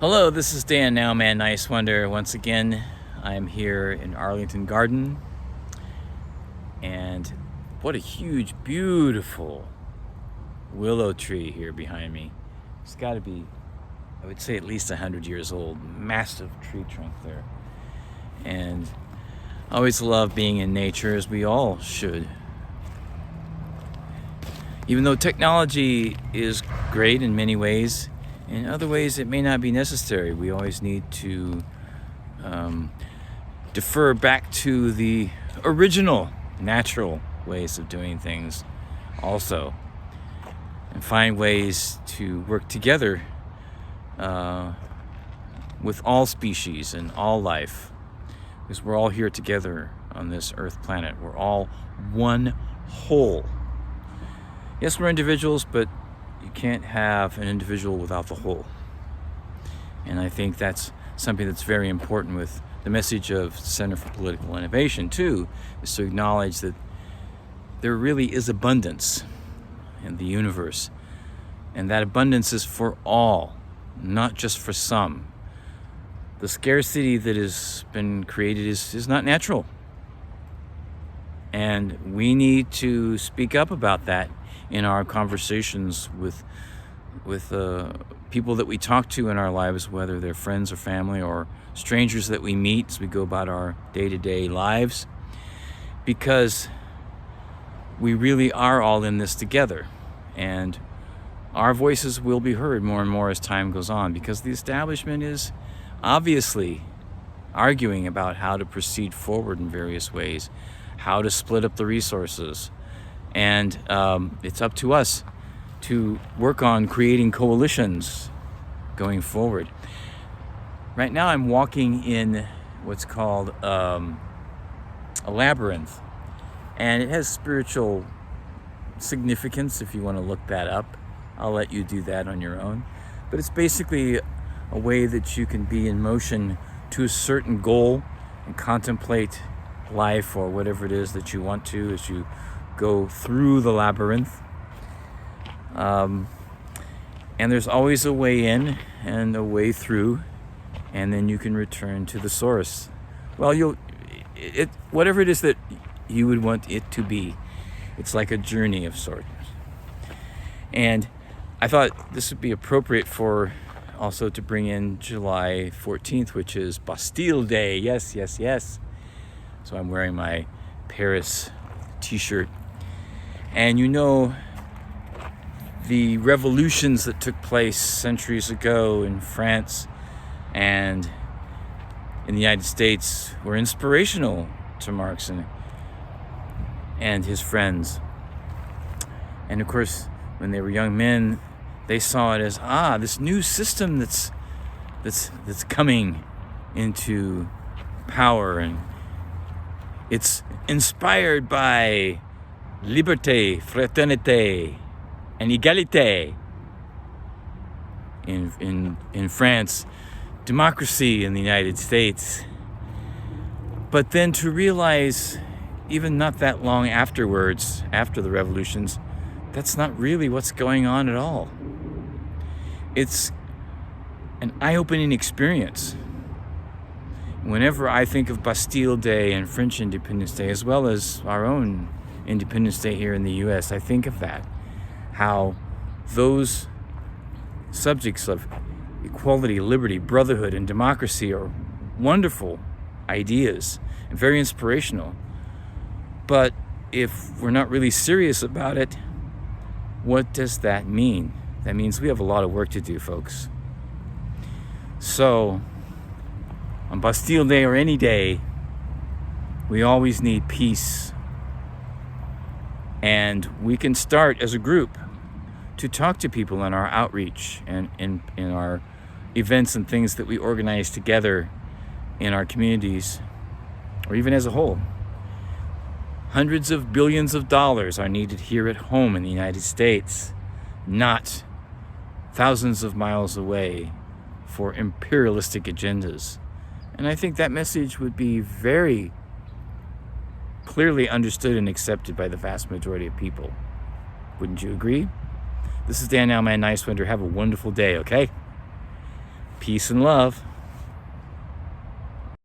Hello, this is Dan Nowman Nice Wonder. Once again, I'm here in Arlington Garden, and what a huge, beautiful willow tree here behind me. It's got to be, I would say, at least 100 years old. Massive tree trunk there. And I always love being in nature, as we all should. Even though technology is great in many ways, in other ways it may not be necessary. We always need to defer back to the original natural ways of doing things also, and find ways to work together with all species and all life, because we're all here together on this earth planet. We're all one whole. Yes, we're individuals, but you can't have an individual without the whole. And I think that's something that's very important with the message of Center for Political Innovation too, is to acknowledge that there really is abundance in the universe. And that abundance is for all, not just for some. The scarcity that has been created is not natural. And we need to speak up about that in our conversations with people that we talk to in our lives, whether they're friends or family or strangers that we meet as we go about our day-to-day lives, because we really are all in this together, and our voices will be heard more and more as time goes on, because the establishment is obviously arguing about how to proceed forward in various ways, how to split up the resources. And it's up to us to work on creating coalitions going forward. Right now I'm walking in what's called a labyrinth, and it has spiritual significance if you want to look that up. I'll let you do that on your own. But it's basically a way that you can be in motion to a certain goal and contemplate life or whatever it is that you want to as you go through the labyrinth. And there's always a way in and a way through, and then you can return to the source. Well, whatever it is that you would want it to be, it's like a journey of sorts. And I thought this would be appropriate for also to bring in July 14th, which is Bastille Day. Yes, yes, yes. So I'm wearing my Paris t-shirt. And you know, the revolutions that took place centuries ago in France and in the United States were inspirational to Marx and his friends. And of course, when they were young men, they saw it as this new system that's coming into power, and it's inspired by liberté, fraternité, and égalité. In France, democracy in the United States. But then to realize, even not that long afterwards, after the revolutions, that's not really what's going on at all. It's an eye-opening experience. Whenever I think of Bastille Day and French Independence Day, as well as our own Independence Day here in the US, I think of that. How those subjects of equality, liberty, brotherhood, and democracy are wonderful ideas and very inspirational. But if we're not really serious about it, what does that mean? That means we have a lot of work to do, folks. So, on Bastille Day or any day, we always need peace. And we can start as a group to talk to people in our outreach and in our events and things that we organize together in our communities, or even as a whole. Hundreds of billions of dollars are needed here at home in the United States, not thousands of miles away for imperialistic agendas. And I think that message would be very clearly understood and accepted by the vast majority of people. Wouldn't you agree? This is Dan Nowman Nice Wonder. Have a wonderful day, okay? Peace and love.